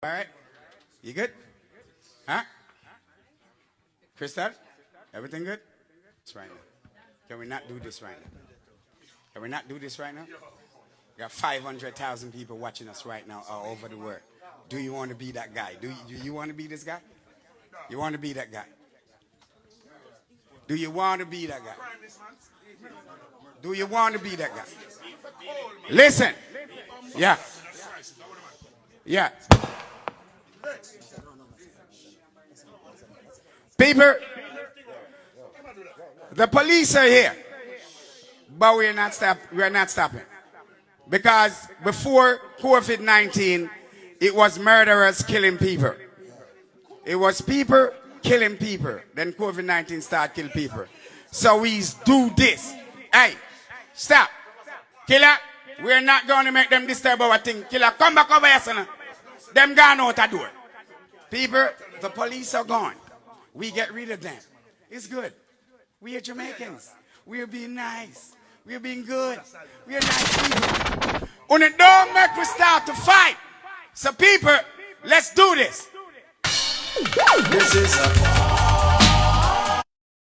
All right? You good? Huh? Crystal? Everything good? It's right now. Can we not do this right now? Can we not do this right now? We got 500,000 people watching us right now all over the world. Do you want to be that guy? Do you want to be this guy? You want to be that guy? Do you want to be that guy? Do you want to be that guy? Listen. Yeah. Yeah. People, the police are here, but we're not stopping. Because before COVID-19, it was murderers killing people. It was people killing people. Then COVID-19 started killing people. So we do this. Hey, stop. Killer, we're not going to make them disturb our thing. Killer, come back over here, son. Them gone out the door. People, the police are gone. We get rid of them. It's good. We are Jamaicans. We are being nice. We are being good. We are nice people. And it don't make we start to fight. So people, let's do this. This is a